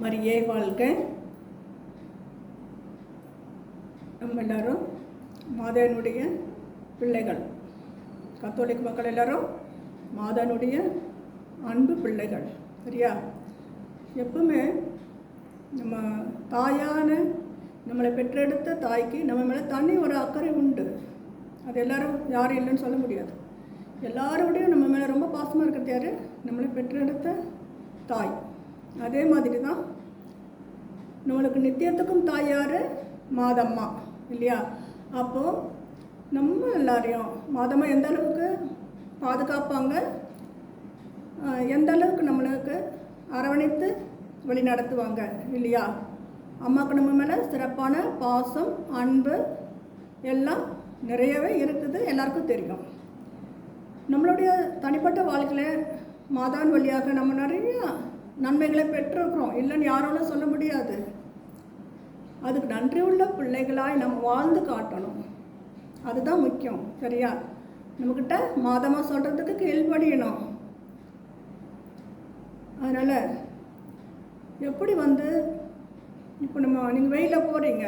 மரியே வாழ்க. நம்ம எல்லாரும் மாதானுடைய பிள்ளைகள், கத்தோலிக்க மக்கள் எல்லாரும் மாதானுடைய அன்பு பிள்ளைகள். சரியா? எப்பவுமே நம்ம தாயான நம்மளை பெற்றெடுத்த தாய்க்கு நம்ம மேலே தனி ஒரு அக்கறை உண்டு. அது எல்லாரும் யாரும் இல்லைன்னு சொல்ல முடியாது. எல்லாரோடையும் நம்ம மேலே ரொம்ப பாசமாக இருக்கிறது யார்? நம்மளை பெற்றெடுத்த தாய். அதே மாதிரி தான் நம்மளுக்கு நித்தியத்துக்கும் தாய் யார்? மாதம்மா, இல்லையா? அப்போது நம்ம எல்லாரையும் மாதம்மா எந்த அளவுக்கு பாதுகாப்பாங்க, எந்த அளவுக்கு நம்மளுக்கு அரவணைத்து வழி நடத்துவாங்க, இல்லையா? அம்மாவுக்கு நம்ம மேலே சிறப்பான பாசம், அன்பு எல்லாம் நிறையவே இருக்குது, எல்லாருக்கும் தெரியும். நம்மளுடைய தனிப்பட்ட வாழ்க்கையில் மாதான் வழியாக நம்ம நிறைய நன்மைகளை பெற்றிருக்கிறோம், இல்லைன்னு யாராலும் சொல்ல முடியாது. அதுக்கு நன்றி உள்ள பிள்ளைகளாய் நம்ம வாழ்ந்து காட்டணும், அதுதான் முக்கியம். சரியா? நம்மக்கிட்ட மாதமாக சொல்கிறதுக்கு கீழ்ப்படியணும். அதனால் எப்படி இப்போ நீங்கள் வெயிலில் போகிறீங்க,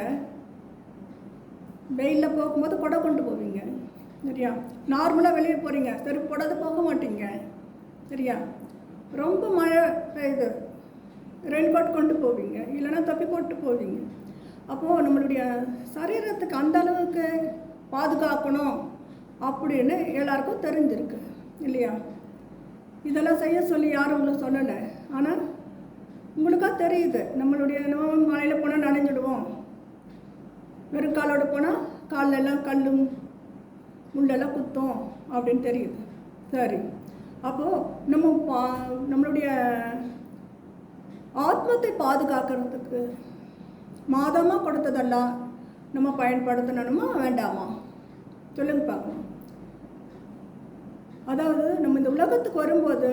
வெயிலில் போகும்போது கொடை கொண்டு போவீங்க, சரியா? நார்மலாக வெளியே போகிறீங்க, செருப்பு போடாத போக மாட்டீங்க, சரியா? ரொம்ப மழை பெய்யுது, ரெயின்கோட் கொண்டு போவீங்க, இல்லைன்னா தொப்பி போட்டு போவீங்க. அப்போது நம்மளுடைய சரீரத்துக்கு அந்த அளவுக்கு பாதுகாக்கணும் அப்படின்னு எல்லாருக்கும் தெரிஞ்சிருக்கு, இல்லையா? இதெல்லாம் செய்ய சொல்லி யாரும் உங்களுக்கு சொல்லலை. ஆனால் உங்களுக்கா தெரியுது, நம்மளுடைய மலையில் போனால் நனைஞ்சிடுவோம், வெறும் காலோடு போனால் காலெல்லாம் கல்லும் முள்ளெல்லாம் குத்தும் அப்படின்னு தெரியுது. சரி, அப்போது நம்மளுடைய ஆத்மத்தை பாதுகாக்கிறதுக்கு மாதமாக கொடுத்ததெல்லாம் நம்ம பயன்படுத்தணுமா வேண்டாமா? சொல்லுங்க பார்க்கணும். அதாவது நம்ம இந்த உலகத்துக்கு வரும்போது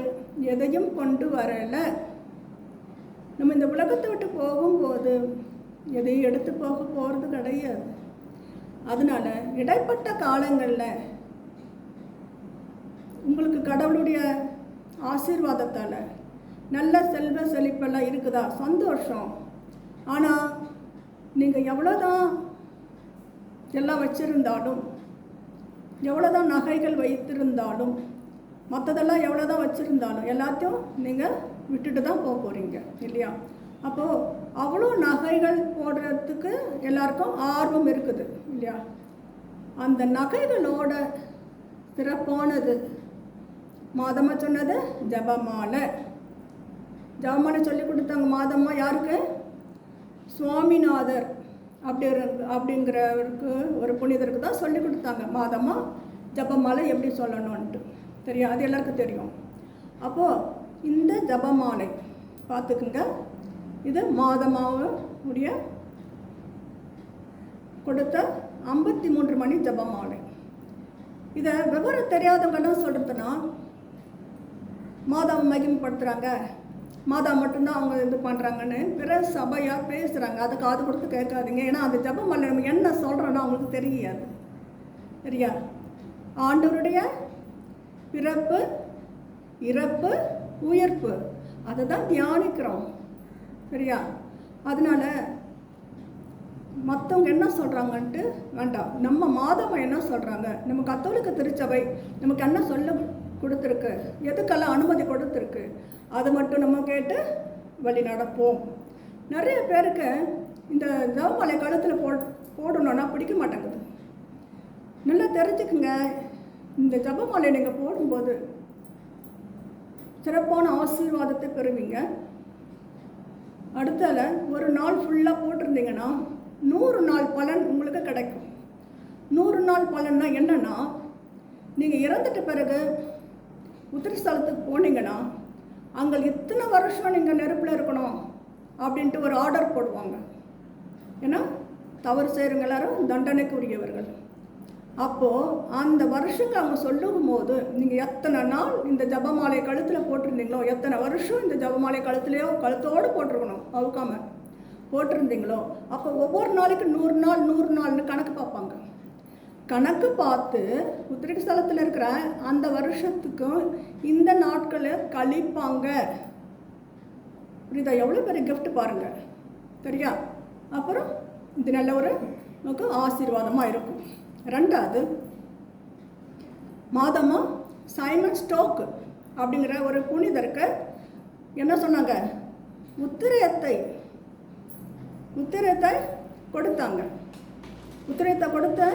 எதையும் கொண்டு வரலை, நம்ம இந்த உலகத்தை விட்டு போகும்போது எதையும் எடுத்து போகிறது கிடையாது. அதனால இடைப்பட்ட காலங்களில் உங்களுக்கு கடவுளுடைய ஆசீர்வாதத்தால் நல்ல செல்வ செழிப்பெல்லாம் இருக்குதா? சந்தோஷம். ஆனால் நீங்கள் எவ்வளோதான் எல்லாம் வச்சுருந்தாலும், எவ்வளோதான் நகைகள் வைத்திருந்தாலும், மற்றதெல்லாம் எவ்வளோதான் வச்சுருந்தாலும் எல்லாத்தையும் நீங்கள் விட்டுட்டு தான் போக போகிறீங்க, இல்லையா? அப்போது அவ்வளோ நகைகள் போடுறதுக்கு எல்லாருக்கும் ஆர்வம் இருக்குது, இல்லையா? அந்த நகைகளோட சிறப்பானது மாதம்மா சொன்னது ஜபமாலை. ஜபமாலை சொல்லி கொடுத்தாங்க மாதம்மா யாருக்கு? சுவாமிநாதர் அப்படிங்கிறவருக்கு, ஒரு புனிதருக்கு தான் சொல்லி கொடுத்தாங்க மாதம்மா ஜபமாலை எப்படி சொல்லணும்ன்ட்டு. சரியா? அது எல்லாருக்கும் தெரியும். அப்போது இந்த ஜபமாலை பார்த்துக்குங்க, இது மாதம்மாவுடைய கொடுத்த 53 மணி ஜபமாலை. இதை விவரம் தெரியாதவங்கெல்லாம் சொல்கிறதுனா மாதம் மகிமைப்படுத்துகிறாங்க, மாதா மட்டும்தான் அவங்க இது பண்ணுறாங்கன்னு பிற சபையாக பேசுகிறாங்க. அதை காது கொடுத்து கேட்காதீங்க. ஏன்னா அந்த ஜபமாலை நம்ம என்ன சொல்கிறோன்னா அவங்களுக்கு தெரியாது. சரியா? ஆண்டவருடைய பிறப்பு, இறப்பு, உயிர்ப்பு அதை தான் தியானிக்கிறோம். சரியா? அதனால மற்றவங்க என்ன சொல்கிறாங்கன்ட்டு வேண்டாம். நம்ம மாதம் என்ன சொல்கிறாங்க, நம்ம கத்தோலிக்க திருச்சபை நமக்கு என்ன சொல்ல கொடுத்துருக்கு, எதுக்கெல்லாம் அனுமதி கொடுத்துருக்கு, அதை மட்டும் நம்ம கேட்டு வழி நடப்போம். நிறைய பேருக்கு இந்த ஜபமாலை கழுத்தில் போடணுன்னா பிடிக்க மாட்டேங்குது. நல்லா தெரிஞ்சுக்குங்க, இந்த ஜபமாலை நீங்கள் போடும்போது சிறப்பான ஆசீர்வாதத்தை பெறுவீங்க. அடுத்தால ஒரு நாள் ஃபுல்லாக போட்டிருந்தீங்கன்னா 100 நாள் பலன் உங்களுக்கு கிடைக்கும். 100 நாள் பலன்னா என்னன்னா, நீங்கள் இறந்துட்ட பிறகு உத்திரஸ்தலத்துக்கு போனீங்கன்னா அங்கே இத்தனை வருஷம் நீங்கள் நெருப்பில் இருக்கணும் அப்படின்ட்டு ஒரு ஆர்டர் போடுவாங்க. ஏன்னா தவறு செய்கிறவங்க எல்லாரும் தண்டனைக்கு உரியவர்கள். அப்போது அந்த வருஷங்க அவங்க சொல்லும் போது நீங்கள் எத்தனை நாள் இந்த ஜபமாலை கழுத்தில் போட்டிருந்தீங்களோ, எத்தனை வருஷம் இந்த ஜபமாலை கழுத்தோடு போட்டிருக்கணும், அவுக்காம போட்டிருந்தீங்களோ, அப்போ ஒவ்வொரு நாளைக்கு 100 நாள் 100 நாள்னு கணக்கு பார்ப்பாங்க. கணக்கு பார்த்து உத்திரிக்க ஸ்தலத்தில் இருக்கிற அந்த வருஷத்துக்கும் இந்த நாட்களை கழிப்பாங்க. புரியுதா? எவ்வளோ பெரிய gift பாருங்கள். சரியா? அப்புறம் இது நல்ல ஒரு நமக்கு ஆசீர்வாதமாக இருக்கும். ரெண்டாவது, மாதமா சைமன் ஸ்டோக் அப்படிங்கிற ஒரு புனிதருக்கு என்ன சொன்னாங்க? உத்திரயத்தை கொடுத்தாங்க. உத்திரயத்தை கொடுத்து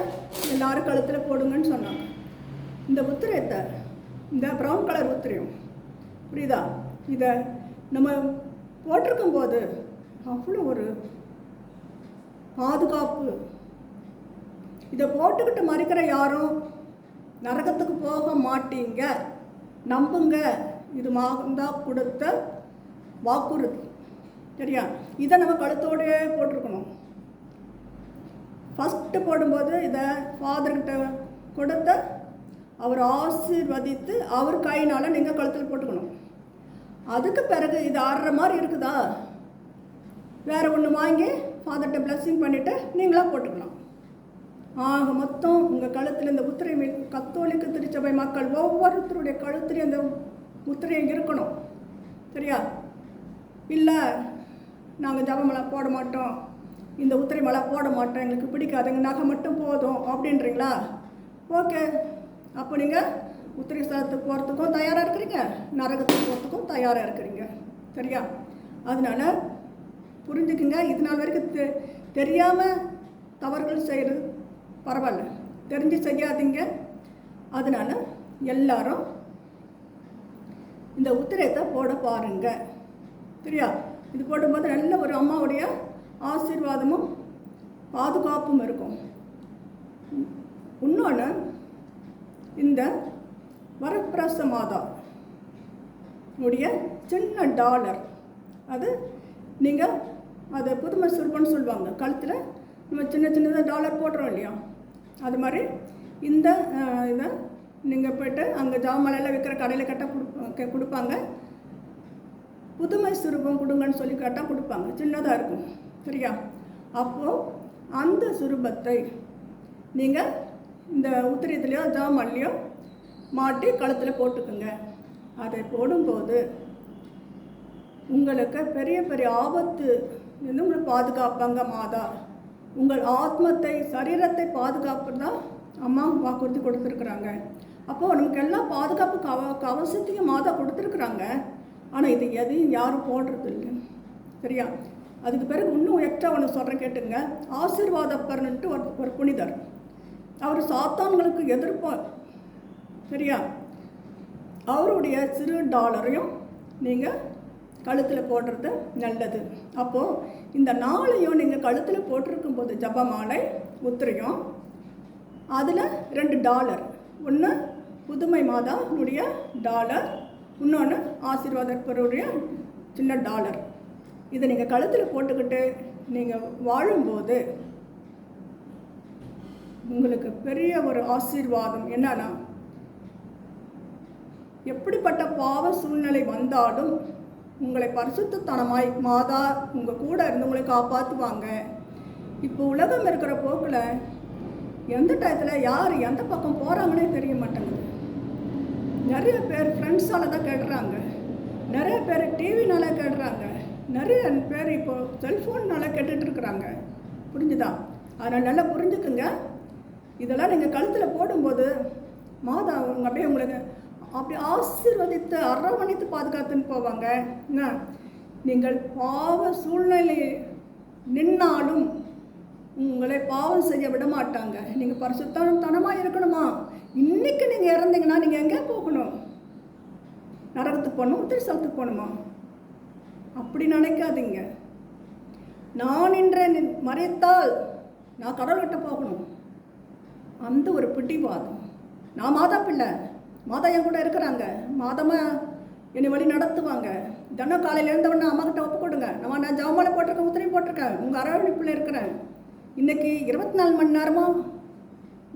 எல்லாரும் கழுத்தில் போடுங்கன்னு சொன்னாங்க. இந்த உத்திரயத்தை, இந்த ப்ரௌன் கலர் உத்திரியம், புரியுதா? இதை நம்ம போட்டிருக்கும் போது அவ்வளோ ஒரு பாதுகாப்பு. இதை போட்டுக்கிட்டு மறிக்கிற யாரும் நரகத்துக்கு போக மாட்டீங்க, நம்புங்க. இது மாதா கொடுத்த வாக்குறுதி. சரியா? இதை நம்ம கழுத்தோடையே போட்டிருக்கணும். ஃபஸ்ட்டு போடும்போது இதை ஃபாதர்கிட்ட கொடுத்த அவர் ஆசீர்வதித்து அவர் கையினால் நீங்கள் கழுத்தில் போட்டுக்கணும். அதுக்கு பிறகு இது ஆடுற மாதிரி இருக்குதா, வேறு ஒன்று வாங்கி ஃபாதர்கிட்ட பிளஸ்ஸிங் பண்ணிவிட்டு நீங்களாக போட்டுக்கலாம். ஆக மொத்தம் உங்கள் கழுத்தில் இந்த உத்திரை, கத்தோலிக்க திருச்சபை மக்கள் ஒவ்வொருத்தருடைய கழுத்துலேயும் அந்த உத்திரையும் இருக்கணும். சரியா? இல்லை நாங்கள் ஜபமலை போட மாட்டோம், இந்த உத்திரை மலை போட மாட்டோம், எங்களுக்கு பிடிக்காது, எங்கள் நகை மட்டும் போதும் அப்படின்றீங்களா? ஓகே, அப்போ நீங்கள் உத்திரை ஸ்தலத்துக்கு போகிறதுக்கும் தயாராக இருக்கிறீங்க, நரகத்துக்கு போகிறதுக்கும் தயாராக இருக்கிறீங்க. சரியா? அதனால புரிஞ்சுக்குங்க. இது நாள் வரைக்கும் தெரியாமல் தவறுகள் செய்கிறது பரவாயில்ல, தெரிஞ்சு செய்யாதீங்க. அதனால் எல்லாரும் இந்த உத்திரத்தை போட பாருங்க. சரியா? இது போடும்போது நல்ல ஒரு அம்மாவுடைய ஆசீர்வாதமும் பாதுகாப்பும் இருக்கும். இன்னொன்று, இந்த வரப்பிரச மாதா உடைய சின்ன டாலர், அது நீங்கள் அதை புதுமை சுருப்பன்னு சொல்லுவாங்க. கழுத்தில் நம்ம சின்ன சின்னதாக டாலர் போடுறோம் இல்லையா, அது மாதிரி இந்த இதை நீங்கள் போய்ட்டு அங்கே ஜாமலையில் விற்கிற கடையில் கட்ட கொடுப்பாங்க. புதுமை சுரூபம் கொடுங்கன்னு சொல்லி கேட்டால் கொடுப்பாங்க, சின்னதாக இருக்கும். சரியா? அப்போது அந்த சுரூபத்தை நீங்கள் இந்த உத்திரியத்துலேயோ ஜாமல்லையோ மாட்டி கழுத்தில் போட்டுக்குங்க. அதை போடும்போது உங்களுக்கு பெரிய பெரிய ஆபத்து இருந்து உங்களை பாதுகாப்பாங்க மாதா. உங்கள் ஆத்மத்தை, சரீரத்தை பாதுகாப்பு தான் அம்மா வாக்குறுதி கொடுத்துருக்குறாங்க. அப்போது நமக்கு எல்லாம் பாதுகாப்பு அவசியத்தையும் மாதா கொடுத்துருக்குறாங்க. ஆனால் இது எதையும் யாரும் போடுறது இல்லை. சரியா? அதுக்கு பிறகு இன்னும் எக்ஸ்ட்ரா ஒன்று சொல்கிறேன் கேட்டுங்க. ஆசீர்வாதப்பர்னுட்டு ஒரு புனிதர், அவர் சாத்தான்களுக்கு எதிர்ப்பார். சரியா? அவருடைய சிறு டாலரையும் நீங்கள் கழுத்தில் போடுறது நல்லது. அப்போது இந்த நாளையும் நீங்கள் கழுத்தில் போட்டிருக்கும் போது ஜபமாலை உத்திரையும் அதில் $2, ஒன்று புதுமை மாதாவுடைய டாலர், இன்னொன்று ஆசீர்வாதப்பருடைய சின்ன டாலர். இதை நீங்கள் கழுத்தில் போட்டுக்கிட்டு நீங்கள் வாழும்போது உங்களுக்கு பெரிய ஒரு ஆசீர்வாதம். என்னன்னா, எப்படிப்பட்ட பாவ சூழ்நிலை வந்தாலும் உங்களை பரிசுத்தத்தனமாய் மாதா உங்கள் கூட இருந்து உங்களை காப்பாற்றுவாங்க. இப்போ உலகம் இருக்கிற போக்கில் எந்த டயத்தில் யார் எந்த பக்கம் போகிறாங்கன்னே தெரிய மாட்டேங்குது. நிறைய பேர் ஃப்ரெண்ட்ஸால் தான் கேடுறாங்க, நிறைய பேர் டிவினால கேடுறாங்க, நிறைய பேர் இப்போ செல்ஃபோன்னால கேட்டுட்ருக்குறாங்க. புரிஞ்சுதா? அதனால் நல்லா புரிஞ்சுக்குங்க. இதெல்லாம் நீங்கள் கழுத்தில் போடும்போது மாதா அவங்க அப்படியே உங்களுக்கு அப்படி ஆசீர்வதித்து அரவணைத்து பாதுகாத்துன்னு போவாங்க. நீங்கள் பாவ சூழ்நிலை நின்னாலும் உங்களை பாவம் செய்ய விட மாட்டாங்க. நீங்கள் பரிசுத்தனமாக இருக்கணுமா? இன்றைக்கி நீங்கள் இறந்தீங்கன்னா நீங்கள் எங்கே போகணும்? நரகத்துக்கு போகணும், உத்திரஸ்தலத்துக்கு போகணுமா? அப்படி நினைக்காதீங்க. நான் இன்று மறைத்தால் நான் கடவுள்கிட்ட போகணும், அந்த ஒரு பிடிவாதம். நான் மாதா பிள்ளை, மாதா என் கூட இருக்கிறாங்க, மாதமாக என்னை வழி நடத்துவாங்க. தினம் காலையில் எழுந்தவொடனே அம்மாக்கிட்ட ஒப்பு கொடுங்க. நான் ஜவமாலை போட்டிருக்கேன், உத்திரையும் போட்டிருக்கேன், உங்கள் அரவணைப்பில் இருக்கிறேன். இன்றைக்கி 24 மணி நேரமும்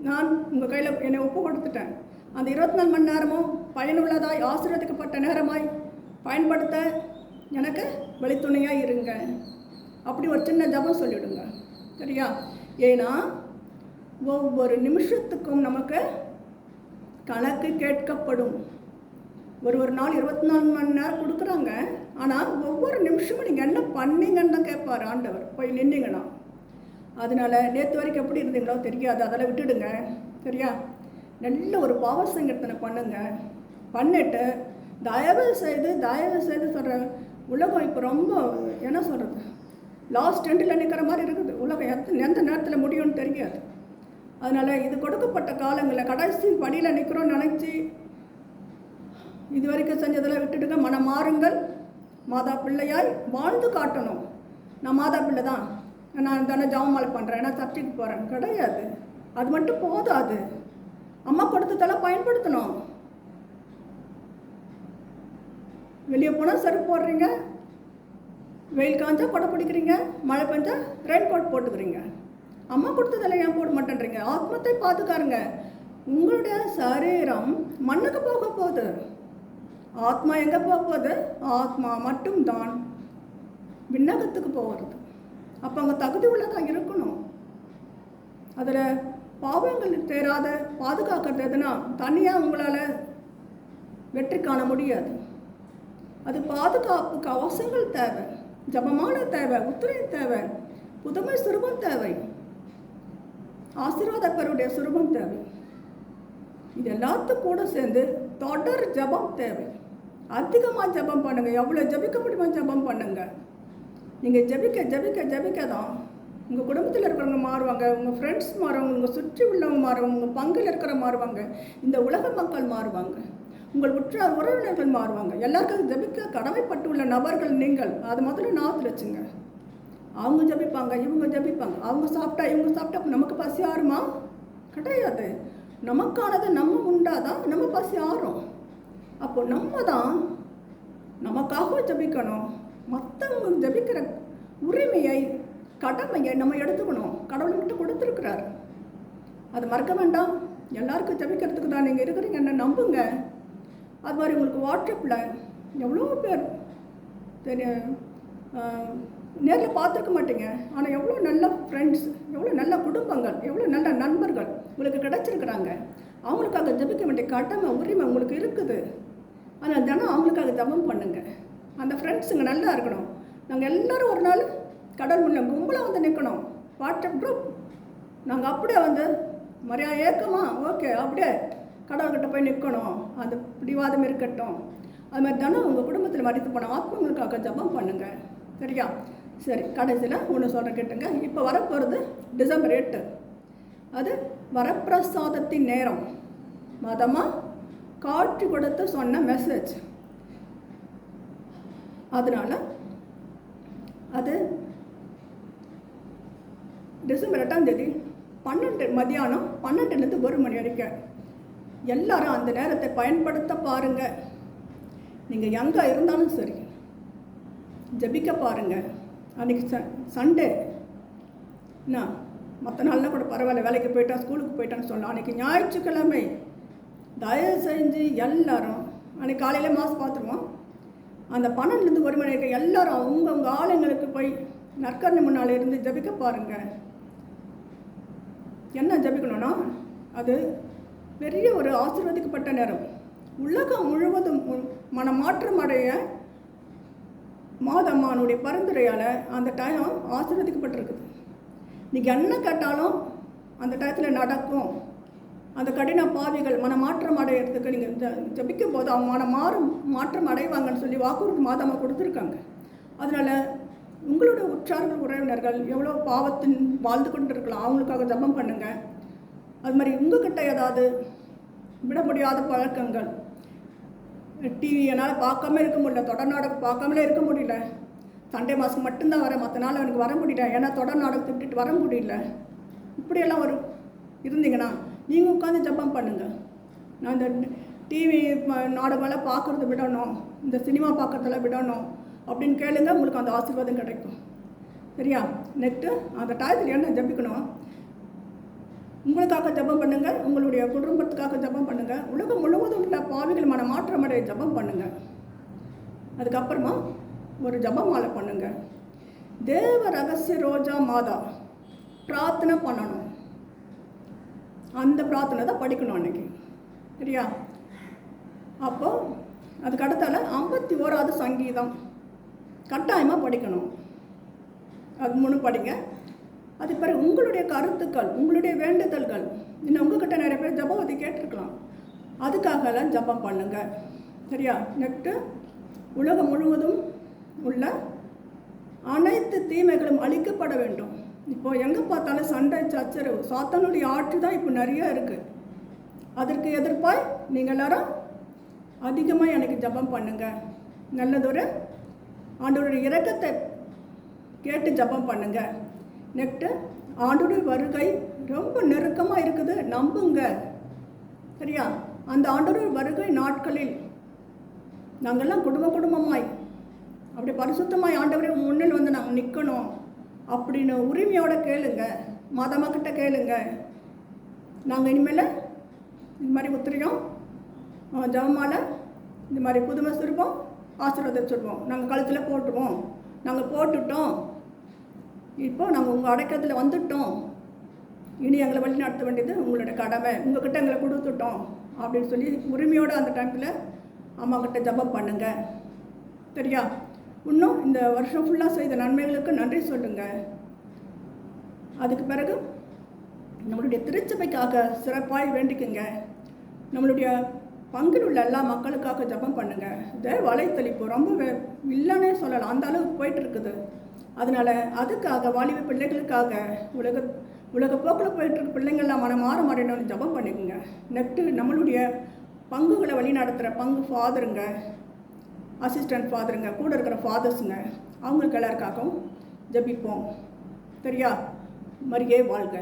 நான் உங்கள் கையில் என்னை ஒப்பு கொடுத்துட்டேன். அந்த 24 மணி நேரமும் பயனுள்ளதாய் ஆசீர்வதிக்கப்பட்ட நேரமாய் பயன்படுத்த எனக்கு வழித்துணையாக இருங்க. அப்படி ஒரு சின்ன ஜபம் சொல்லிவிடுங்க. சரியா? ஏன்னா ஒவ்வொரு நிமிஷத்துக்கும் நமக்கு கணக்கு கேட்கப்படும். ஒரு நாள் 24 மணி நேரம் கொடுக்குறாங்க, ஆனால் ஒவ்வொரு நிமிஷமும் நீங்கள் என்ன பண்ணீங்கன்னு தான் கேட்பார் ஆண்டவர். போய் நின்னீங்கன்னா. அதனால் நேற்று வரைக்கும் எப்படி இருந்தீங்களோ தெரியாது, அதெல்லாம் விட்டுடுங்க. சரியா? நல்ல ஒரு பாவ சங்கீர்த்தனை பண்ணுங்க. பண்ணிவிட்டு தயவு செய்து சொல்கிற உலகம் இப்போ ரொம்ப என்ன சொல்கிறது, லாஸ்ட் எண்டில் நிற்கிற மாதிரி இருக்குது. உலகம் எந்த நேரத்தில் முடியும்னு தெரியாது. அதனால் இது கொடுக்கப்பட்ட காலங்களில் கடைசி படியில் நிற்கிறோன்னு நினச்சி இது வரைக்கும் செஞ்சதெல்லாம் விட்டுடுங்க. மனம் மாறுங்கள், மாதா பிள்ளையாய் வாழ்ந்து காட்டணும். நான் மாதா பிள்ளை தான், நான் தானே ஜாமாலை பண்ணுறேன், நான் சர்ச்சைக்கு போகிறேன் கிடையாது. அது மட்டும் போதாது, அம்மா கொடுத்ததெல்லாம் பயன்படுத்தணும். வெளியே போனால் செருப்பு போடுறீங்க, வெயில் காஞ்சா கொடை பிடிக்கிறீங்க, மழை பெஞ்சா ரெயின் கோட் போட்டுக்கிறீங்க. அம்மா கொடுத்ததெல்லாம் ஏன் போட மாட்டேன்றீங்க? ஆத்மத்தை பார்த்துக்காருங்க. உங்களுடைய சரீரம் மண்ணுக்கு போக போகுது, ஆத்மா எங்கே போக போகுது? ஆத்மா மட்டும்தான் விண்ணகத்துக்கு போகிறது. அப்போ அங்கே தகுதி உள்ளதாக இருக்கணும். அதில் பாவங்கள் தேராத பாதுகாக்கிறது எதுனா தனியாக உங்களால் வெற்றி காண முடியாது. அது பாதுகாப்புக்கு அவசரங்கள் தேவை, ஜபமான தேவை, உத்திரையும் தேவை, புதுமை சுரூபம் தேவை, ஆசீர்வாத பெருடைய சுரூபம் தேவை. இது எல்லாத்துக்கும் கூட சேர்ந்து தொடர் ஜபம் தேவை. அதிகமாக ஜபம் பண்ணுங்கள். எவ்வளோ ஜபிக்க முடியுமா ஜபம் பண்ணுங்க. நீங்கள் ஜபிக்க தான் உங்கள் குடும்பத்தில் இருக்கிறவங்க மாறுவாங்க, உங்கள் ஃப்ரெண்ட்ஸ் மாறுவாங்க, உங்கள் சுற்றி உள்ளவங்க மாறுவாங்க, உங்கள் பங்கில் இருக்கிற மாறுவாங்க, இந்த உலக மக்கள் மாறுவாங்க, உங்கள் உற்றார் உறவினர்கள் மாறுவாங்க. எல்லாருக்கும் ஜபிக்க கடமைப்பட்டுள்ள நபர்கள் நீங்கள். அது முதல்ல நாத்தில் வச்சுங்க. அவங்க ஜபிப்பாங்க, இவங்க ஜபிப்பாங்க, அவங்க சாப்பிட்டா இவங்க சாப்பிட்டா நமக்கு பசி ஆறுமா? கிடையாது. நமக்கானதை நம்ம உண்டாதான் நம்ம பசி ஆறும். அப்போ நம்ம தான் நமக்காக ஜபிக்கணும். மற்றவங்க ஜபிக்கிற உரிமையை, கடமையை நம்ம எடுத்துக்கணும். கடவுளை விட்டு கொடுத்துருக்கிறார், அது மறக்க வேண்டாம். எல்லாருக்கும் ஜபிக்கிறதுக்கு தான் நீங்கள் இருக்கிறீங்க, என்ன நம்புங்க. அது மாதிரி உங்களுக்கு வாட்ஸ்அப்பில் எவ்வளோ பேர் நேரில் பார்த்துருக்க மாட்டீங்க, ஆனால் எவ்வளோ நல்ல ஃப்ரெண்ட்ஸ், எவ்வளோ நல்ல குடும்பங்கள், எவ்வளோ நல்ல நண்பர்கள் உங்களுக்கு கிடச்சிருக்கிறாங்க. அவங்களுக்காக ஜபிக்க வேண்டிய கடமை, உரிமை உங்களுக்கு இருக்குது. ஆனால் தினம் அவங்களுக்காக ஜபம் பண்ணுங்க. அந்த ஃப்ரெண்ட்ஸுங்க நல்லா இருக்கணும். நாங்கள் எல்லோரும் ஒரு நாள் கடல் முன்ன கும்பலாக வந்து நிற்கணும். வாட்ஸ்அப் குரூப் நாங்கள் அப்படியே வந்து மரியாதை ஏற்கமா ஓகே அப்படியே கடவுள்கிட்ட போய் நிற்கணும். அந்த பிடிவாதம் இருக்கட்டும். அது மாதிரி தானே உங்கள் குடும்பத்தில் மறித்து போன ஆத்மங்களுக்காக ஜபம் பண்ணுங்கள். சரியா? சரி, கடைசியில் ஒன்று சொல்கிறேன் கேட்டுங்க. இப்போ வரப்போகிறது டிசம்பர் 8, அது வரப்பிரசாதத்தின் நேரம். மதமாக காட்சி கொடுத்து சொன்ன மெசேஜ். அதனால் அது டிசம்பர் 8ஆம் தேதி 12 மதியானம் 12லேருந்து 1 மணி வரைக்கும் எல்லாரும் அந்த நேரத்தை பயன்படுத்த பாருங்கள். நீங்கள் எங்கே இருந்தாலும் சரி ஜபிக்க பாருங்கள். அன்றைக்கி சண்டே என்ன, மற்ற நாள்லாம் கூட பரவாயில்ல, வேலைக்கு போயிட்டா ஸ்கூலுக்கு போயிட்டான்னு சொல்லலாம். அன்றைக்கி ஞாயிற்றுக்கிழமை தயவு செஞ்சு எல்லாரும் அன்றைக்கி காலையில் மாஸ் பார்த்துருவோம். அந்த 12லேருந்து 1 மணி வரைக்கும் எல்லோரும் அவங்கவுங்க ஆளுங்களுக்கு போய் நற்கரணை முன்னால் இருந்து ஜபிக்க பாருங்கள். என்ன ஜபிக்கணும்னா, அது பெரிய ஒரு ஆசீர்வதிக்கப்பட்ட நேரம். உலகம் முழுவதும் மனமாற்றம் அடைய மாதம்மானுடைய பரிந்துரையால் அந்த டைம் ஆசீர்வதிக்கப்பட்டிருக்குது. நீங்கள் என்ன கேட்டாலும் அந்த டயத்தில் நடக்கும். அந்த கடின பாவிகள் மனமாற்றம் அடையிறதுக்கு நீங்கள் ஜபிக்கும் போது அவங்க மாற்றம் அடைவாங்கன்னு சொல்லி வாக்குறுதி மாதம்மா கொடுத்துருக்காங்க. அதனால் உங்களோட உற்றார்கள் உறவினர்கள் எவ்வளோ பாவத்தின் வாழ்ந்து கொண்டு இருக்கலாம், அவங்களுக்காக ஜபம் பண்ணுங்கள். அது மாதிரி உங்ககிட்ட ஏதாவது விட முடியாத பழக்கங்கள், டிவி என்னால் பார்க்காம இருக்க முடியல, தொடர் நாடகம் பார்க்காமலே இருக்க முடியல, சண்டே மாதம் மட்டும்தான் வரேன், மற்ற நாள் எனக்கு வர முடியல, ஏன்னா தொடர் நாடகத்தை விட்டுட்டு வர முடியல, இப்படியெல்லாம் இருந்தீங்கன்னா நீங்கள் உட்காந்து ஜபம் பண்ணுங்கள். நான் இந்த டிவி நாடகமெல்லாம் பார்க்குறத விடணும், இந்த சினிமா பார்க்குறதெல்லாம் விடணும் அப்படின்னு கேளுங்க, உங்களுக்கு அந்த ஆசீர்வாதம் கிடைக்கும். சரியா? நெக்ஸ்ட்டு அந்த டயத்தில் என்ன ஜபிக்கணும், உங்களுக்காக ஜபம் பண்ணுங்கள், உங்களுடைய குடும்பத்துக்காக ஜபம் பண்ணுங்கள், உலகம் முழுவதும் உள்ள பாவிகள் மாற்றமடைய ஜபம் பண்ணுங்கள். அதுக்கப்புறமா ஒரு ஜபம் மாலை பண்ணுங்கள். தேவ ரகசிய ரோஜா மாதா பிரார்த்தனை பண்ணணும். அந்த பிரார்த்தனை தான் படிக்கணும் அன்றைக்கி. சரியா? அப்போது அதுக்கு அடுத்தால 51வது சங்கீதம் கட்டாயமாக படிக்கணும். அது 3 படிங்க. அது பிறகு உங்களுடைய கருத்துக்கள், உங்களுடைய வேண்டுதல்கள், இன்னும் உங்ககிட்ட நிறைய பேர் ஜபவதி கேட்டிருக்கலாம், அதுக்காகலாம் ஜபம் பண்ணுங்க. சரியா? நெக்ஸ்ட்டு, உலகம் முழுவதும் உள்ள அனைத்து தீமைகளும் அழிக்கப்பட வேண்டும். இப்போது எங்கே பார்த்தாலும் சண்டை சச்சரவு, சாத்தானுடைய ஆட்சி தான் இப்போ நிறையா இருக்குது. அதற்கு எதிர்ப்பாய் நீங்கள் எல்லாரும் அதிகமாக எனக்கு ஜபம் பண்ணுங்க. நல்லதொரு ஆண்டவருடைய இரக்கத்தை கேட்டு ஜபம் பண்ணுங்க. நெக்ஸ்ட்டு, ஆண்டோடைய வருகை ரொம்ப நெருக்கமாக இருக்குது, நம்புங்க. சரியா? அந்த ஆண்டோடைய வருகை நாட்களில் நாங்கள்லாம் குடும்பமாய் அப்படி பரிசுத்தமாய் ஆண்டவரே முன்னில் வந்து நாங்கள் நிற்கணும் அப்படின்னு உரிமையோடு கேளுங்க. மதமக்கிட்ட கேளுங்க. நாங்கள் இனிமேல் இந்த மாதிரி உத்திரியம், ஜபமாலை, இந்த மாதிரி புதுமை சுருப்போம், ஆசீர்வாதம் சொல்லுவோம், நாங்கள் கழுத்தில் போட்டுருவோம், நாங்கள் போட்டுட்டோம், இப்போ நாங்கள் உங்கள் அடைக்கத்தில் வந்துட்டோம், இனி எங்களை வழி நடத்த வேண்டியது உங்களோட கடமை, உங்கள்கிட்ட எங்களை கொடுத்துட்டோம் அப்படின்னு சொல்லி உரிமையோடு அந்த டைமில் அம்மாக்கிட்ட ஜபம் பண்ணுங்க. சரியா? இன்னும் இந்த வருஷம் ஃபுல்லாக செய்த நன்மைகளுக்கு நன்றி சொல்லுங்கள். அதுக்கு பிறகு நம்மளுடைய திருச்சபைக்காக சிறப்பாக வேண்டிக்குங்க. நம்மளுடைய பங்கில் உள்ள எல்லா மக்களுக்காக ஜபம் பண்ணுங்கள். இதே வலைத்தளிப்பு ரொம்ப இல்லைன்னே சொல்லலாம், அந்த அளவுக்கு போயிட்டு இருக்குது. அதனால் அதுக்காக வாலிப பிள்ளைகளுக்காக உலக போக்கில் போயிட்டுருக்க பிள்ளைங்கள்லாம் மாற மாட்டேன்னு ஜபம் பண்ணிக்கோங்க. நெக்ஸ்ட்டு, நம்மளுடைய பங்குகளை வழி நடத்துகிற பங்கு ஃபாதருங்க, அசிஸ்டன்ட் ஃபாதருங்க, கூட இருக்கிற ஃபாதர்ஸுங்க, அவங்களுக்கு எல்லாருக்காகவும் ஜபிப்போம். சரியா? மரியே வாழ்க.